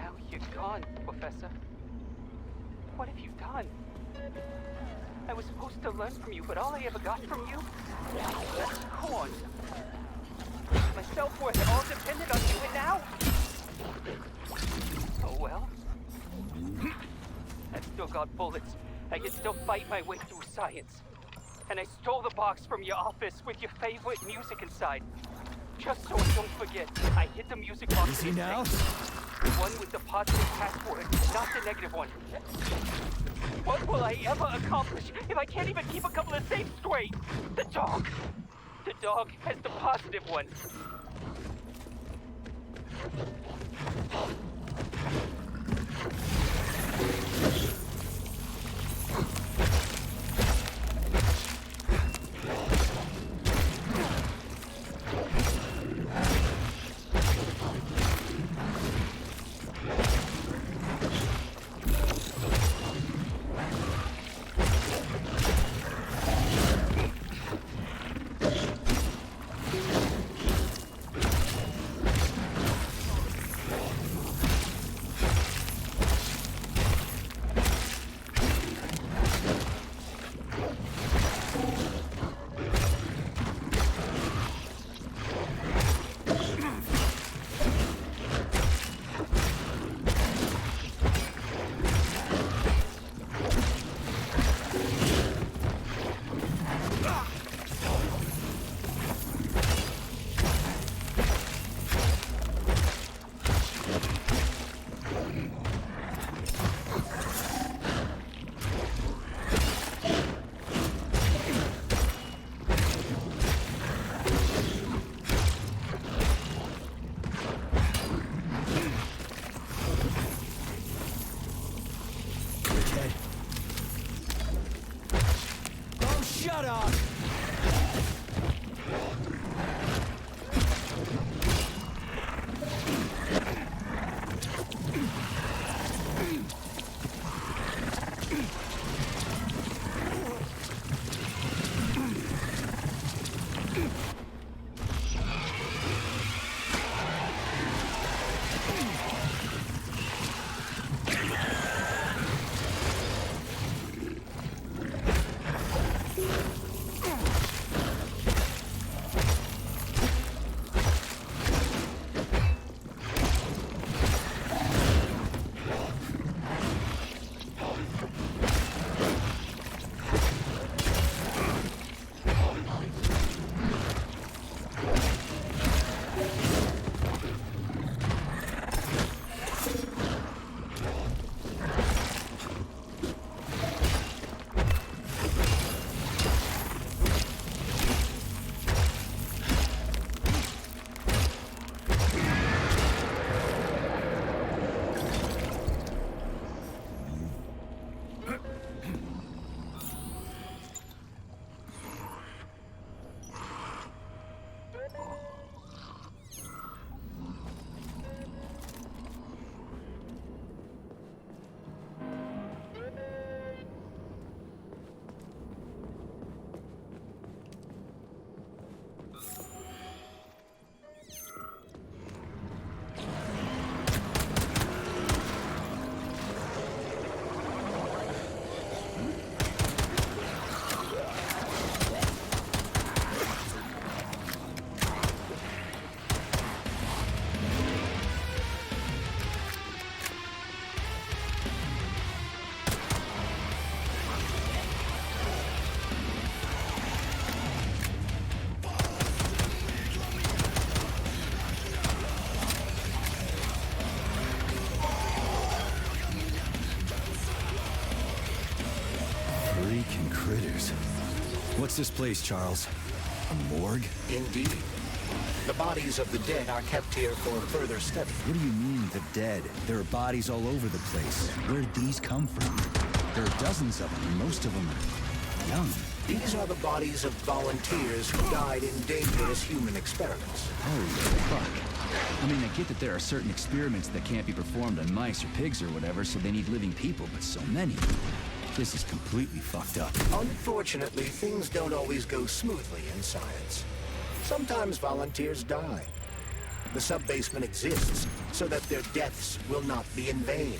Now you're gone, Professor. What have you done? I was supposed to learn from you, but all I ever got from you was corn. My self-worth all depended on you, and now... Oh well. I've still got bullets. I can still fight my way through science. And I stole the box from your office with your favorite music inside. Just so I don't forget, I hid the music box. Easy now? The one with the positive password, not the negative one. What will I ever accomplish if I can't even keep a couple of safes straight? The dog! The dog has the positive one. Shut up! Freaking critters. What's this place, Charles? A morgue? Indeed. The bodies of the dead are kept here for further study. What do you mean, the dead? There are bodies all over the place. Where'd these come from? There are dozens of them, and most of them are young. These are the bodies of volunteers who died in dangerous human experiments. Holy fuck. I mean, I get that there are certain experiments that can't be performed on mice or pigs or whatever, so they need living people, but so many. This is completely fucked up. Unfortunately, things don't always go smoothly in science. Sometimes volunteers die. The sub-basement exists so that their deaths will not be in vain.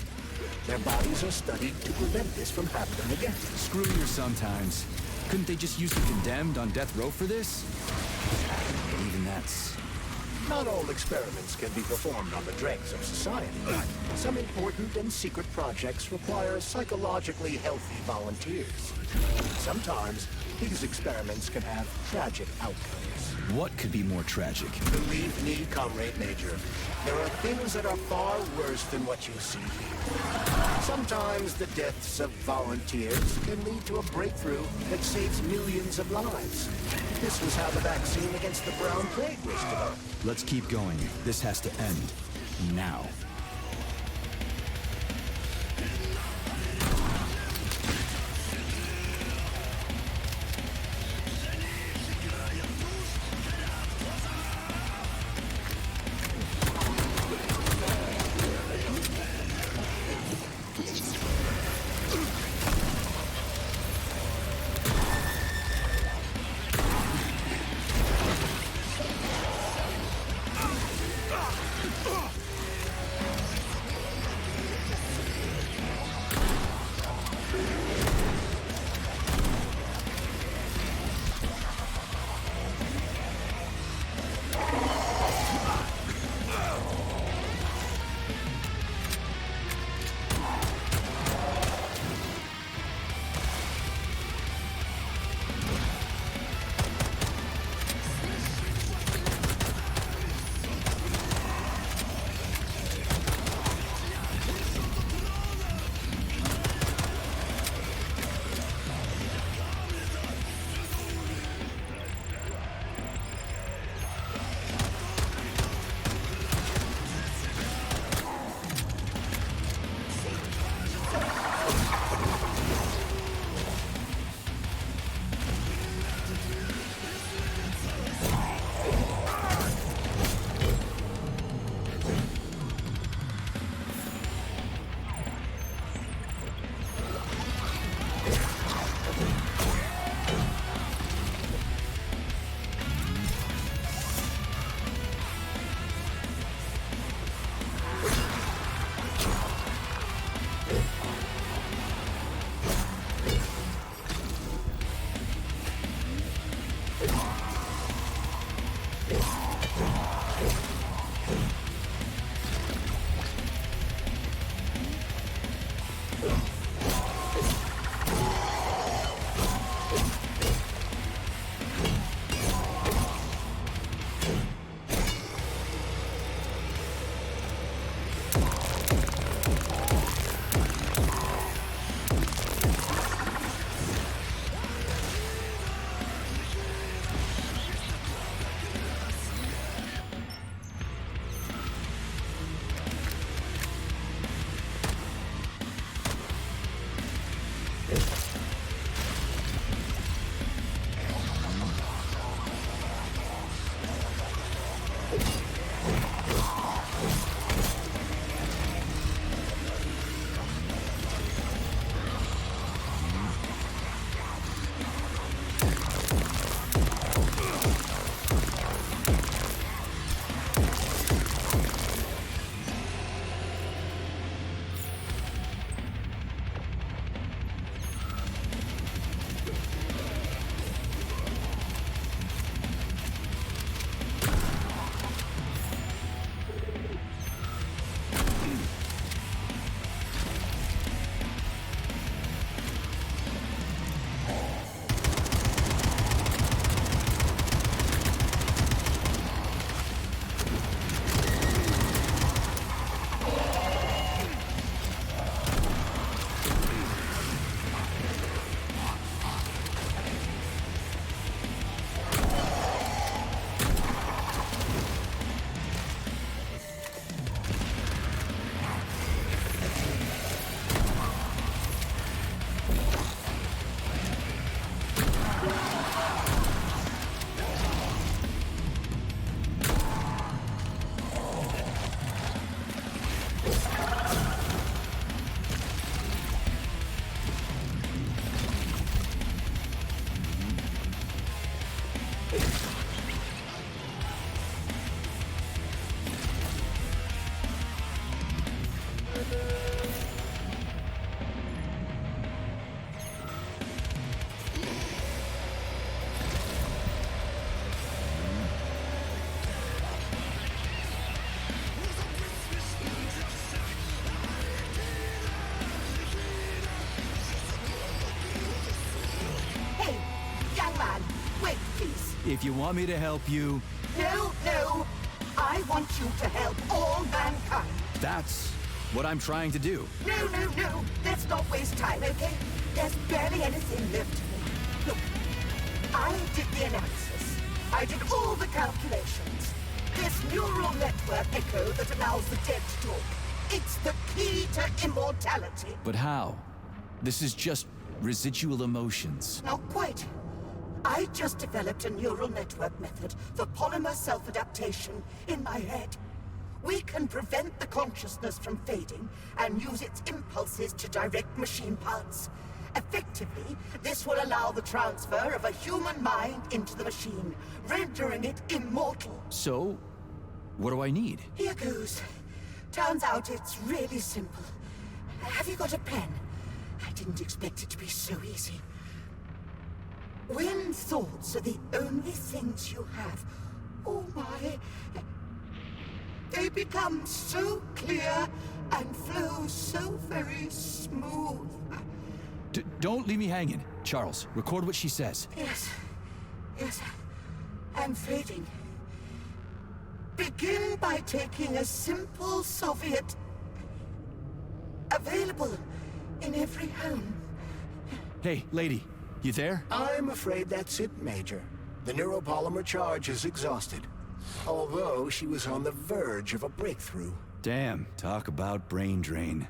Their bodies are studied to prevent this from happening again. Screw your sometimes. Couldn't they just use the condemned on death row for this? Even that's... Not all experiments can be performed on the dregs of society. Some important and secret projects require psychologically healthy volunteers. Sometimes, these experiments can have tragic outcomes. What could be more tragic? Believe me, Comrade Major, there are things that are far worse than what you see here. Sometimes the deaths of volunteers can lead to a breakthrough that saves millions of lives. This was how the vaccine against the brown plague was developed. Let's keep going. This has to end. Now. If you want me to help you... No, no! I want you to help all mankind! That's what I'm trying to do. No, no, no! Let's not waste time, okay? There's barely anything left to me. Look, I did the analysis. I did all the calculations. This neural network echo that allows the dead to talk. It's the key to immortality. But how? This is just residual emotions. Not quite. I just developed a neural network method for polymer self-adaptation in my head. We can prevent the consciousness from fading and use its impulses to direct machine parts. Effectively, this will allow the transfer of a human mind into the machine, rendering it immortal. So, what do I need? Here goes. Turns out it's really simple. Have you got a pen? I didn't expect it to be so easy. When thoughts are the only things you have, oh my, they become so clear and flow so very smooth. Don't leave me hanging. Charles, record what she says. Yes, I'm fading. Begin by taking a simple Soviet, available in every home. Hey, lady, you there? I'm afraid that's it, Major. The neuropolymer charge is exhausted. Although she was on the verge of a breakthrough. Damn, talk about brain drain.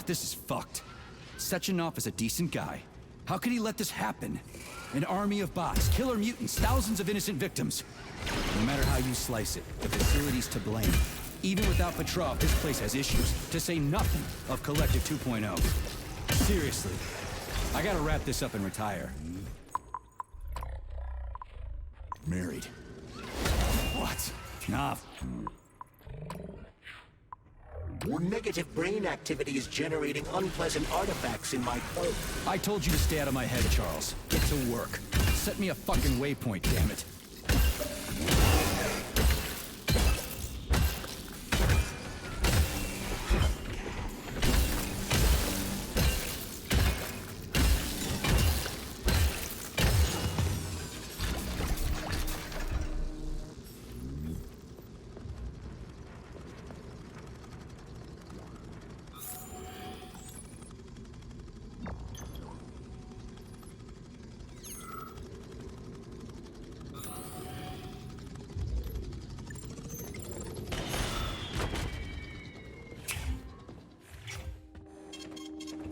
This is fucked. Sechenov is a decent guy. How could he let this happen? An army of bots, killer mutants, thousands of innocent victims. No matter how you slice it, the facility's to blame. Even without Petrov, this place has issues, to say nothing of Collective 2.0. Seriously, I gotta wrap this up and retire. Married. What? Nah. Negative brain activity is generating unpleasant artifacts in my code. I told you to stay out of my head, Charles. Get to work. Set me a fucking waypoint, damn it.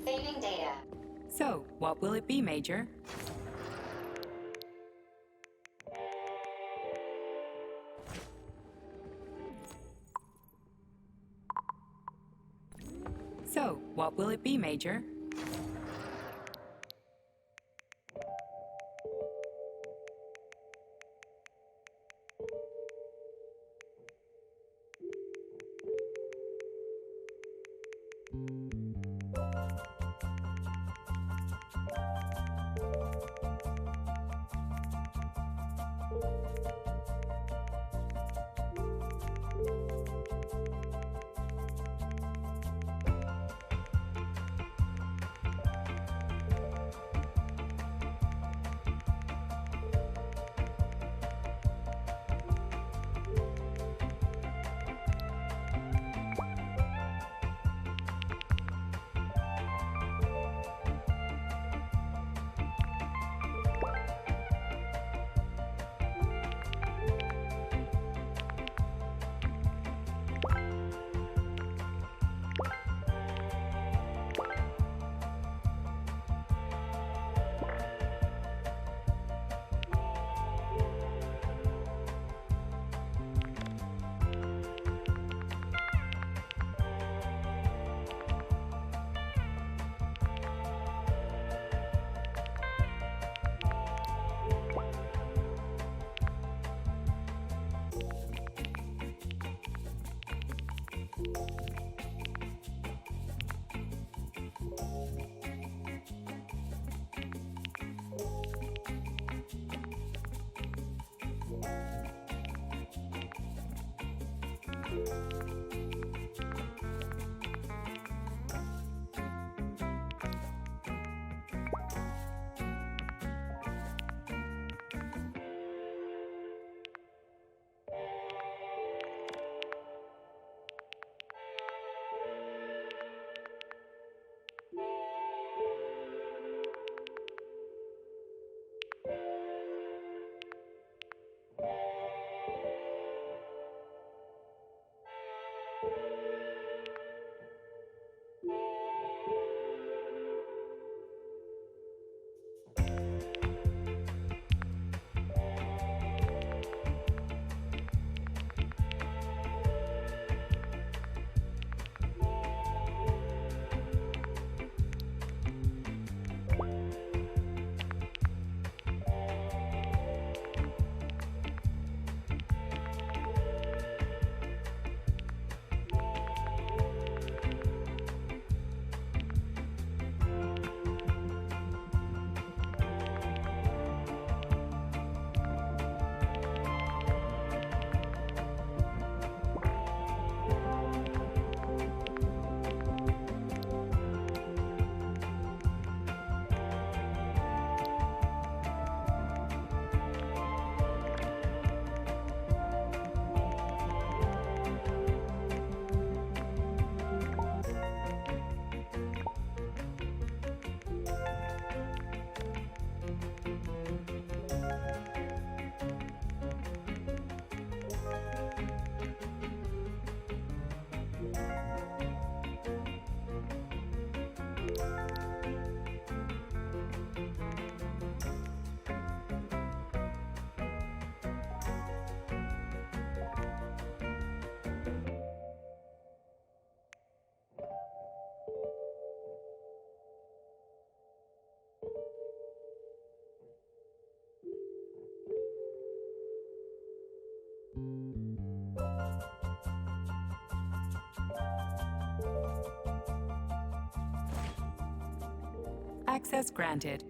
Saving data. So, what will it be, Major? So, what will it be, Major? Access granted.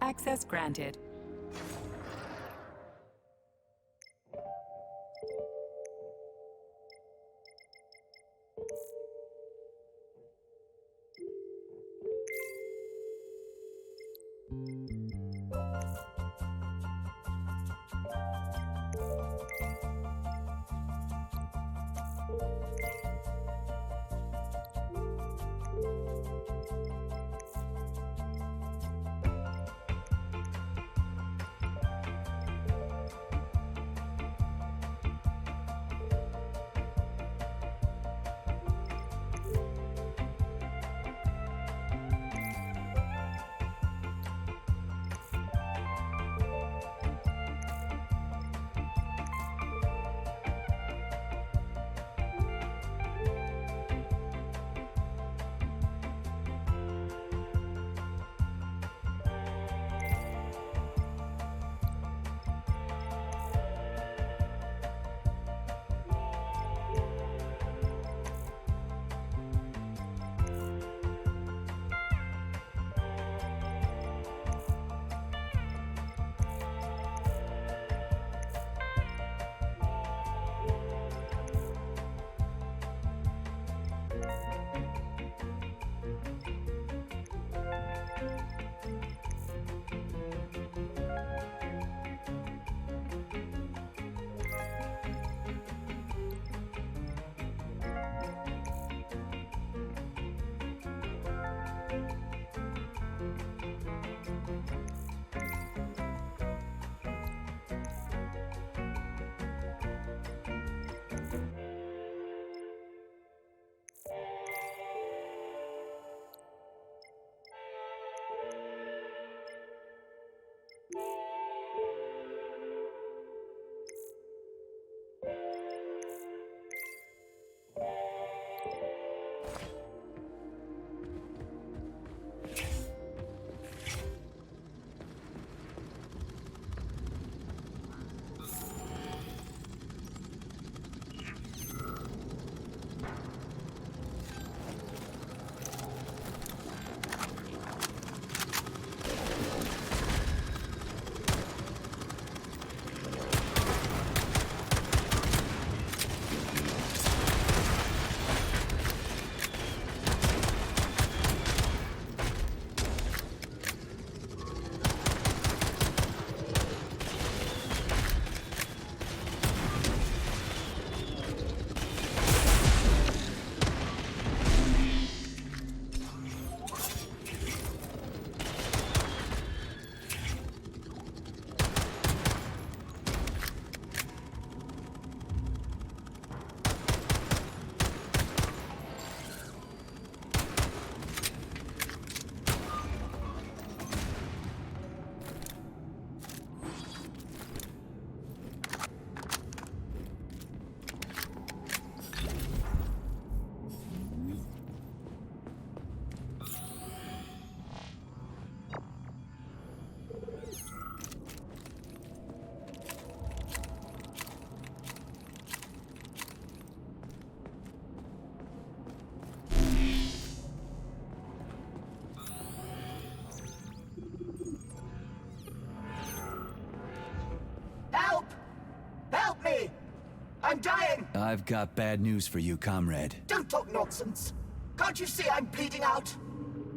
Access granted. I've got bad news for you, comrade. Don't talk nonsense. Can't you see I'm bleeding out?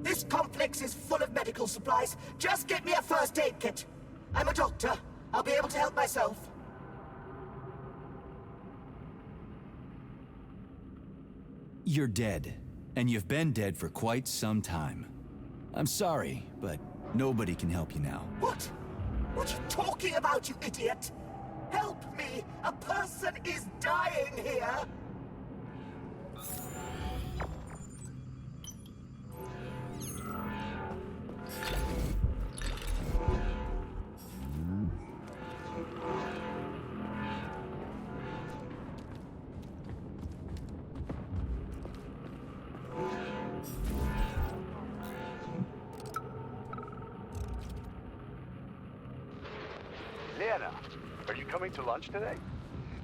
This complex is full of medical supplies. Just get me a first aid kit. I'm a doctor. I'll be able to help myself. You're dead, and you've been dead for quite some time. I'm sorry, but nobody can help you now. What? What are you talking about, you idiot? Help me! A person is dying here! Lena, are you coming to lunch today?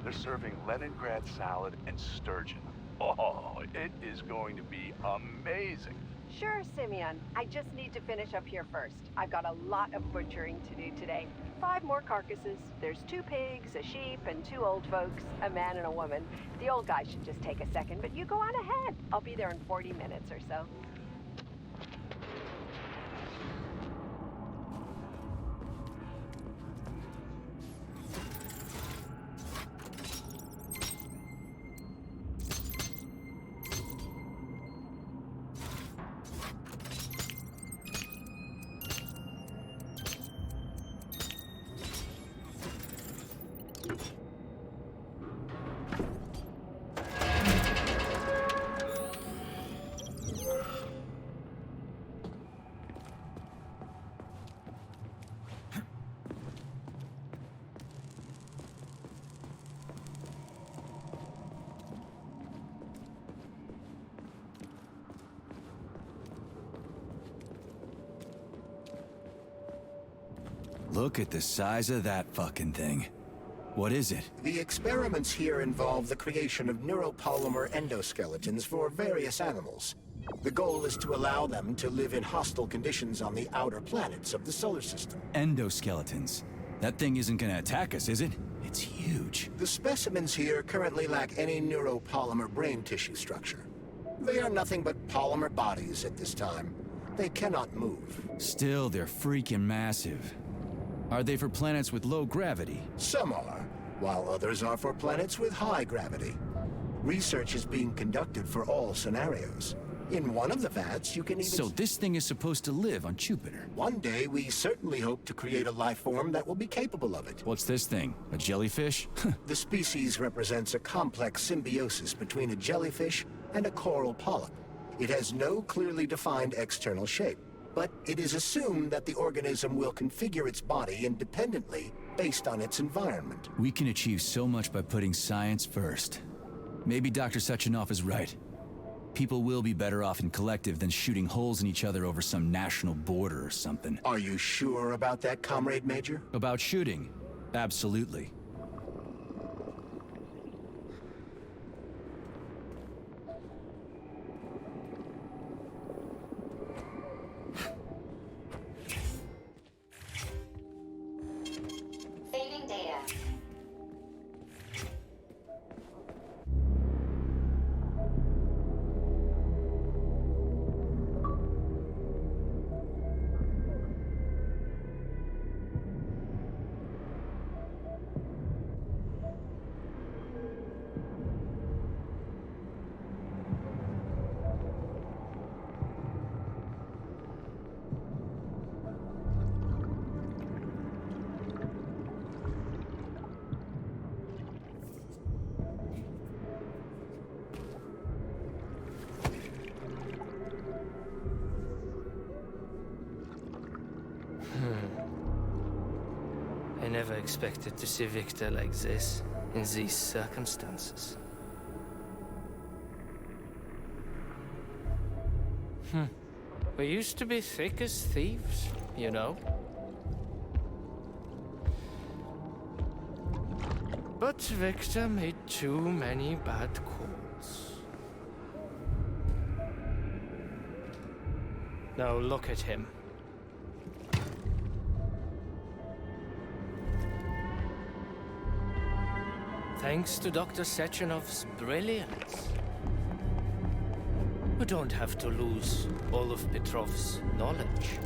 They're serving Leningrad salad and sturgeon. Oh, it is going to be amazing. Sure, Simeon. I just need to finish up here first. I've got a lot of butchering to do today. 5 more carcasses. There's 2 pigs, a sheep, and 2 old folks, a man and a woman. The old guy should just take a second, but you go on ahead. I'll be there in 40 minutes or so. Look at the size of that fucking thing. What is it? The experiments here involve the creation of neuropolymer endoskeletons for various animals. The goal is to allow them to live in hostile conditions on the outer planets of the solar system. Endoskeletons. That thing isn't gonna attack us, is it? It's huge. The specimens here currently lack any neuropolymer brain tissue structure. They are nothing but polymer bodies at this time. They cannot move. Still, they're freaking massive. Are they for planets with low gravity? Some are, while others are for planets with high gravity. Research is being conducted for all scenarios. In one of the vats, you can even... So this thing is supposed to live on Jupiter. One day, we certainly hope to create a life form that will be capable of it. What's this thing? A jellyfish? The species represents a complex symbiosis between a jellyfish and a coral polyp. It has no clearly defined external shape, but it is assumed that the organism will configure its body independently based on its environment. We can achieve so much by putting science first. Maybe Dr. Sechenov is right. People will be better off in collective than shooting holes in each other over some national border or something. Are you sure about that, Comrade Major? About shooting? Absolutely. Saving data. I never expected to see Victor like this, in these circumstances. We used to be thick as thieves, you know? But Victor made too many bad calls. Now look at him. Thanks to Dr. Sechenov's brilliance. We don't have to lose all of Petrov's knowledge.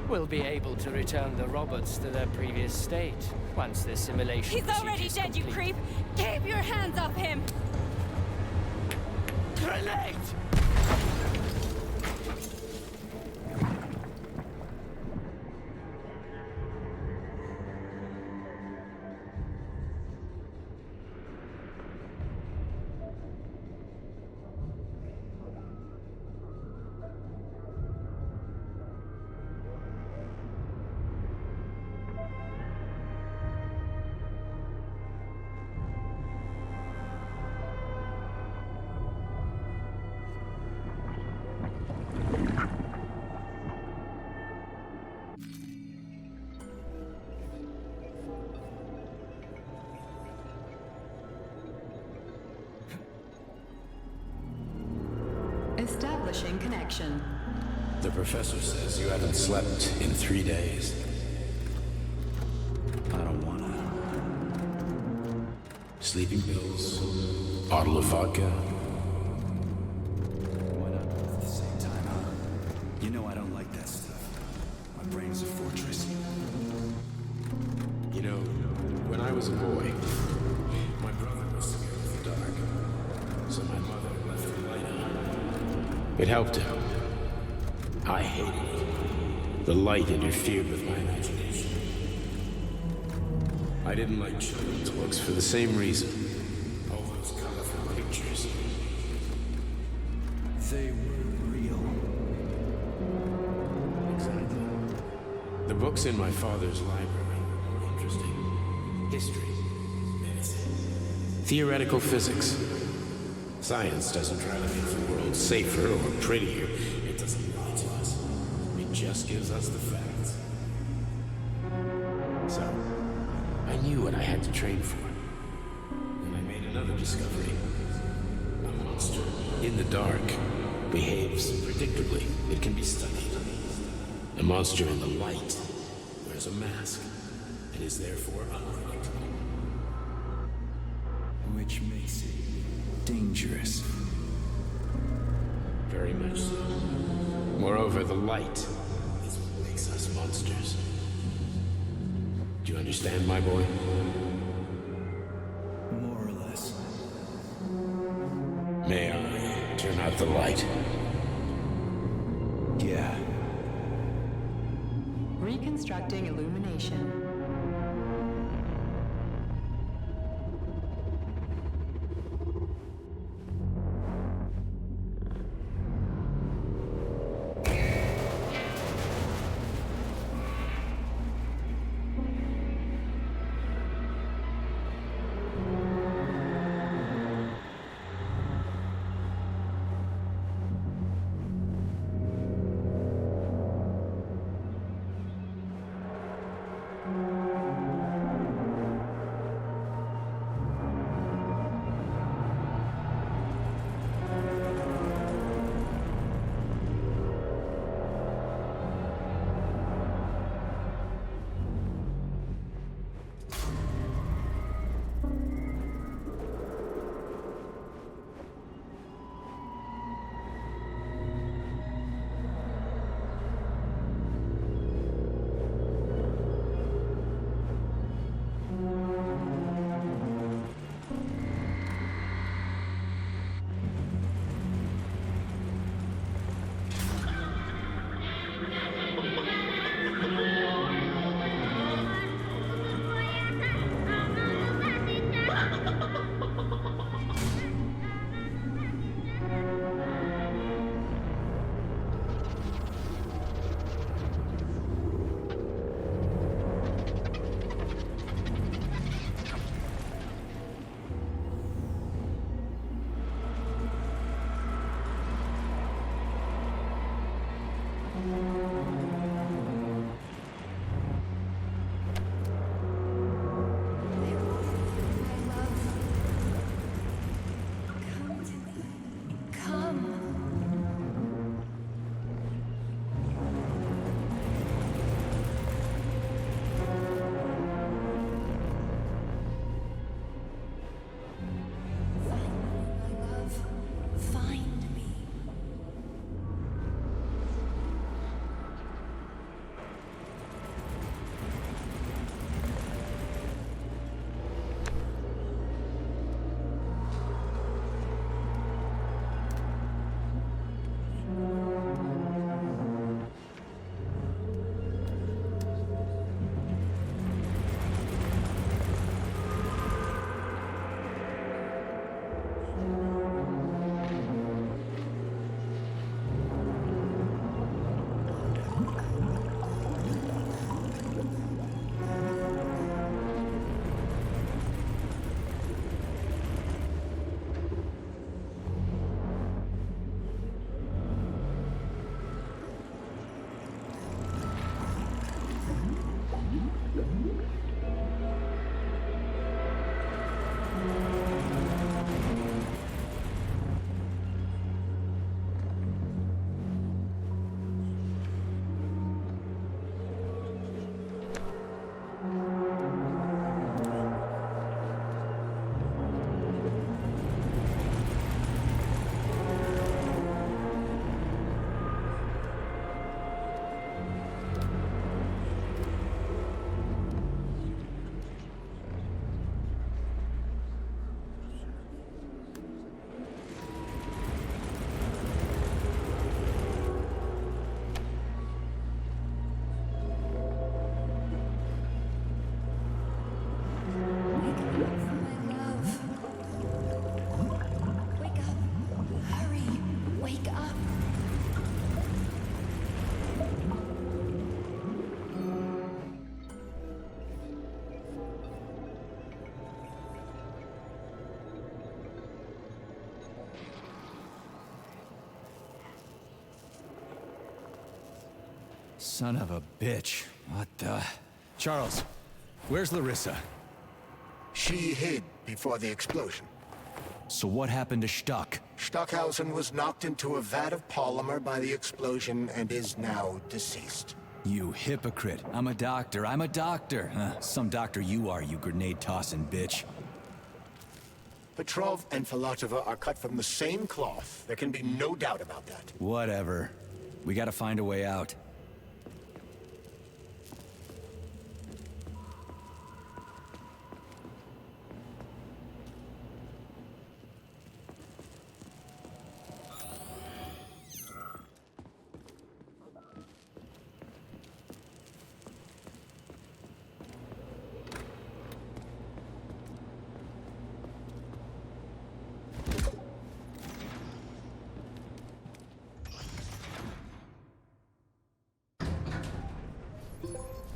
We'll be able to return the robots to their previous state once the simulation He's already procedure's dead, you complete. creep! Keep your hands off him! Grenade! Establishing connection. The professor says you haven't slept in 3 days. I don't wanna. Sleeping pills, bottle of vodka. Why not both at the same time, huh? You know I don't like that stuff. My brain's a fortress. You know, when I was a boy, my brother was scared of the dark, so my mother left the light on. It helped him. I hated it. The light interfered with my imagination. I didn't like children's books for the same reason. All those colorful pictures. They were real. Exactly. The books in my father's library were more interesting. History, medicine, theoretical physics. Science doesn't try to make the world safer or prettier. It doesn't lie to us. It just gives us the facts. So, I knew what I had to train for. And I made another discovery. A monster in the dark behaves predictably. It can be studied. A monster in the light wears a mask and is therefore unpredictable. Which makes it dangerous. Very much so. Moreover, the light is what makes us monsters. Do you understand, my boy? More or less. May I turn out the light? Yeah. Reconstructing illumination. Son of a bitch. What the... Charles, where's Larissa? She hid before the explosion. So what happened to Stuck? Stockhausen was knocked into a vat of polymer by the explosion and is now deceased. You hypocrite. I'm a doctor. I'm a doctor. Some doctor you are, you grenade-tossing bitch. Petrov and Filatova are cut from the same cloth. There can be no doubt about that. Whatever. We gotta find a way out.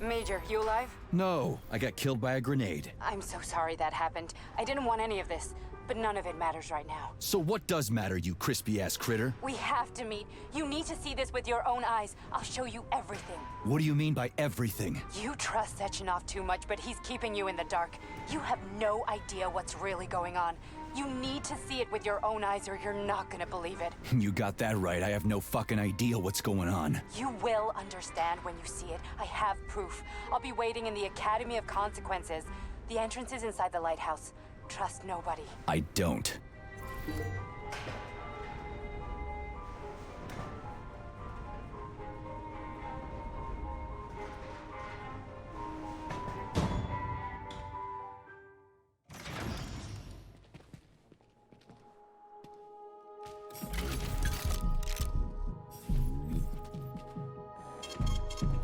Major, you alive? No, I got killed by a grenade. I'm so sorry that happened. I didn't want any of this, but none of it matters right now. So what does matter, you crispy-ass critter? We have to meet. You need to see this with your own eyes. I'll show you everything. What do you mean by everything? You trust Sechenov too much, but he's keeping you in the dark. You have no idea what's really going on. You need to see it with your own eyes or you're not gonna believe it. You got that right. I have no fucking idea what's going on. You will understand when you see it. I have proof. I'll be waiting in the Academy of Consequences. The entrance is inside the lighthouse. Trust nobody. I don't.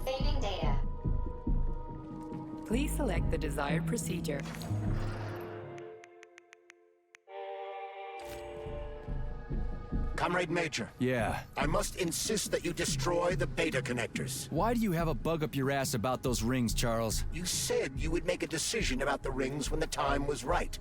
Saving data. Please select the desired procedure. Comrade Major. Yeah. I must insist that you destroy the beta connectors. Why do you have a bug up your ass about those rings, Charles? You said you would make a decision about the rings when the time was right.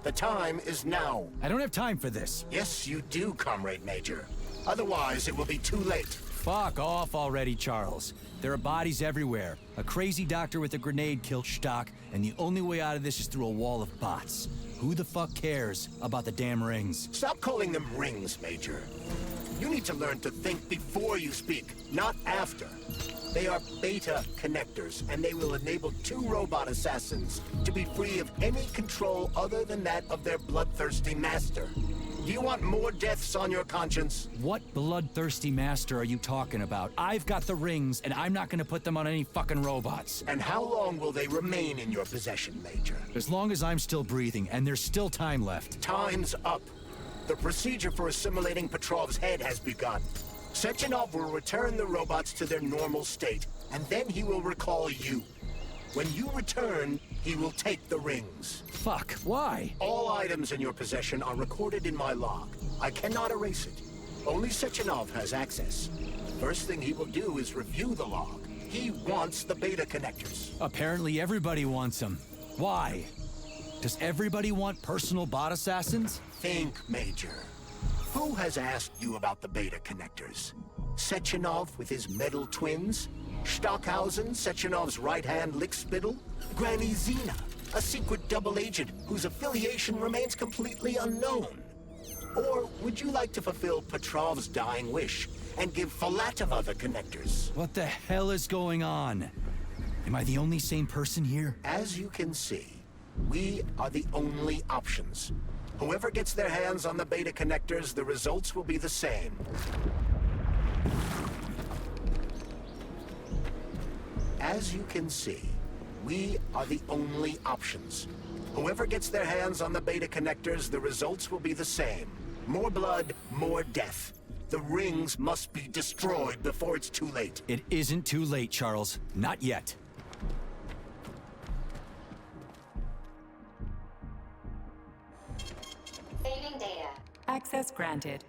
The time is now. I don't have time for this. Yes, you do, Comrade Major. Otherwise, it will be too late. Fuck off already, Charles. There are bodies everywhere. A crazy doctor with a grenade killed Stock, and the only way out of this is through a wall of bots. Who the fuck cares about the damn rings? Stop calling them rings, Major. You need to learn to think before you speak, not after. They are beta connectors, and they will enable 2 robot assassins to be free of any control other than that of their bloodthirsty master. Do you want more deaths on your conscience? What bloodthirsty master are you talking about? I've got the rings, and I'm not gonna put them on any fucking robots. And how long will they remain in your possession, Major? As long as I'm still breathing, and there's still time left. Time's up. The procedure for assimilating Petrov's head has begun. Sechenov will return the robots to their normal state, and then he will recall you. When you return, he will take the rings. Fuck, why? All items in your possession are recorded in my log. I cannot erase it. Only Sechenov has access. First thing he will do is review the log. He wants the beta connectors. Apparently everybody wants them. Why? Does everybody want personal bot assassins? Think, Major. Who has asked you about the beta connectors? Sechenov with his metal twins? Stockhausen, Sechenov's right-hand lickspittle? Granny Zena, a secret double agent whose affiliation remains completely unknown? Or would you like to fulfill Petrov's dying wish and give Filatova the connectors? What the hell is going on? Am I the only sane person here? As you can see, we are the only options. Whoever gets their hands on the beta connectors, the results will be the same. As you can see, we are the only options. Whoever gets their hands on the beta connectors, the results will be the same. More blood, more death. The rings must be destroyed before it's too late. It isn't too late, Charles. Not yet. Saving data. Access granted.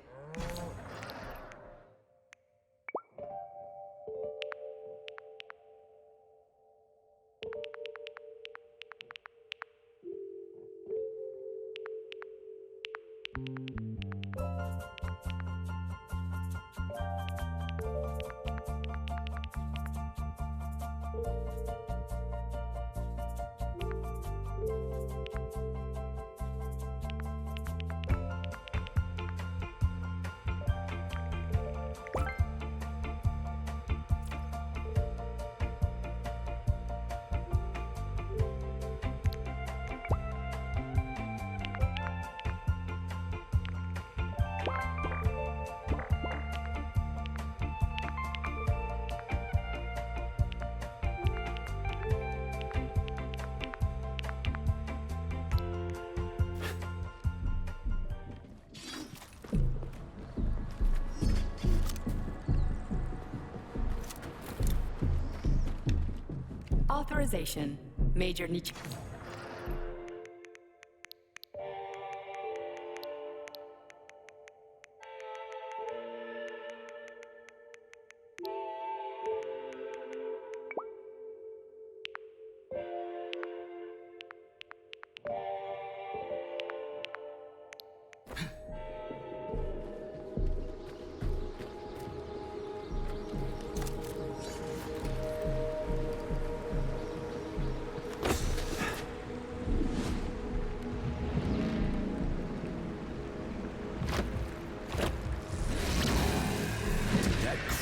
Authorization. Major Nietzsche.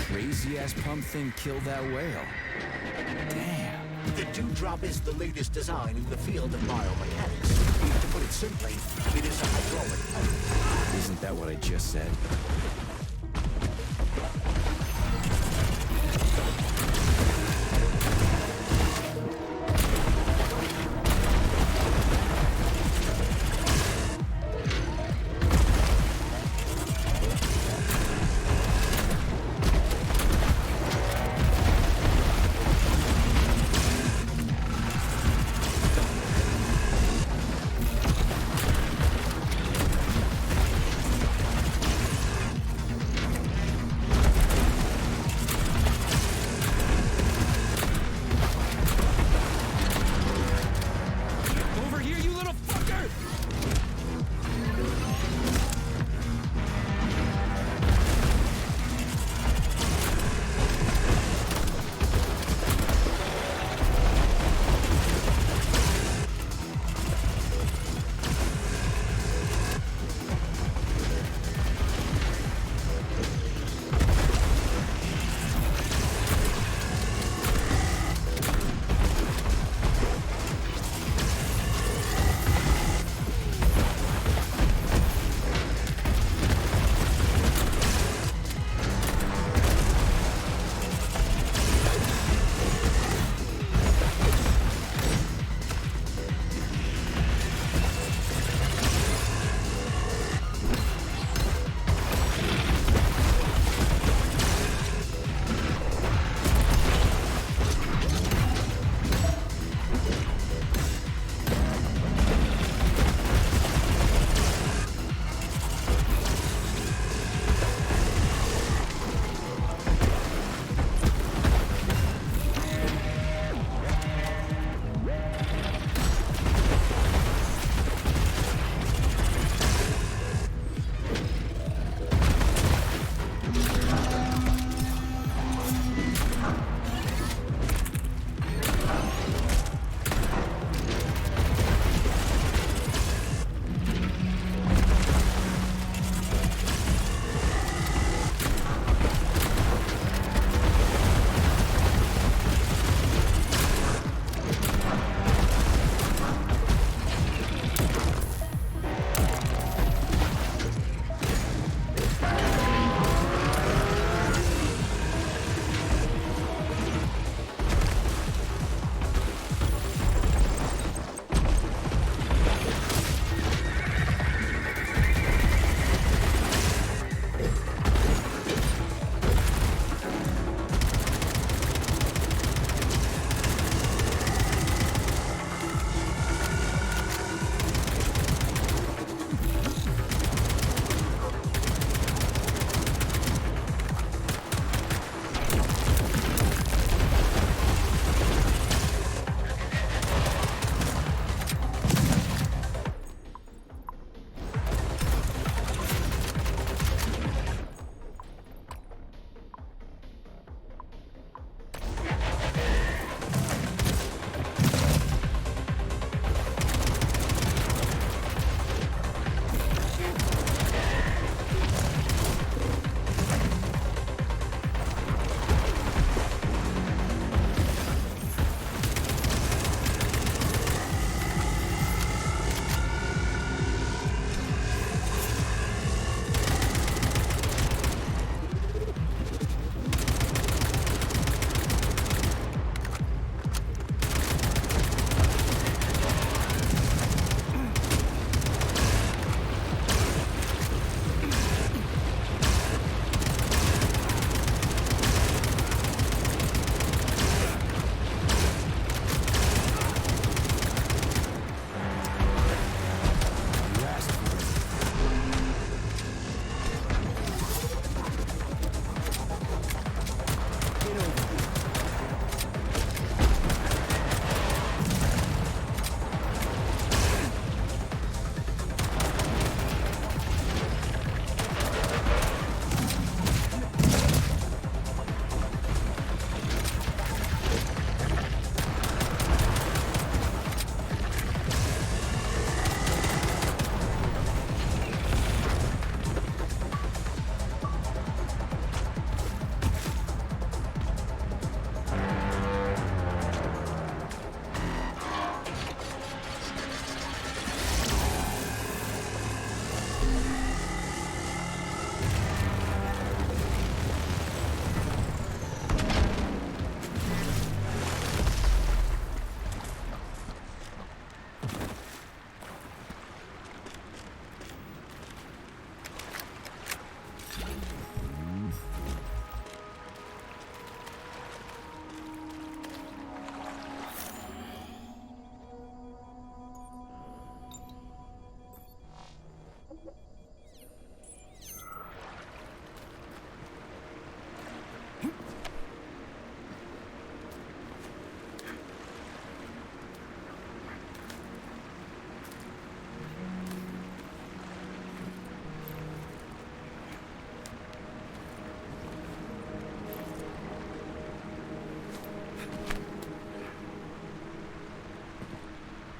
Crazy-ass pump thing killed that whale. Damn. The Dewdrop is the latest design in the field of biomechanics. To put it simply, it is a hydraulic pump. Isn't that what I just said?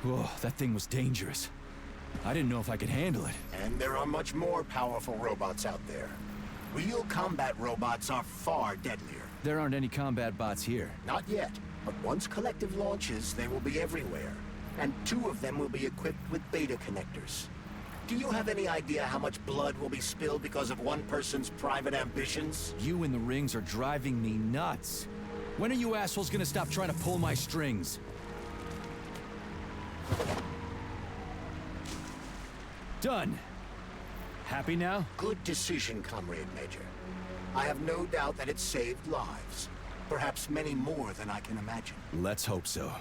Whoa, that thing was dangerous. I didn't know if I could handle it. And there are much more powerful robots out there. Real combat robots are far deadlier. There aren't any combat bots here. Not yet, but once Collective launches, they will be everywhere. And 2 of them will be equipped with beta connectors. Do you have any idea how much blood will be spilled because of one person's private ambitions? You and the rings are driving me nuts. When are you assholes gonna stop trying to pull my strings? Done. Happy now? Good decision, Comrade Major. I have no doubt that it saved lives. Perhaps many more than I can imagine. Let's hope so.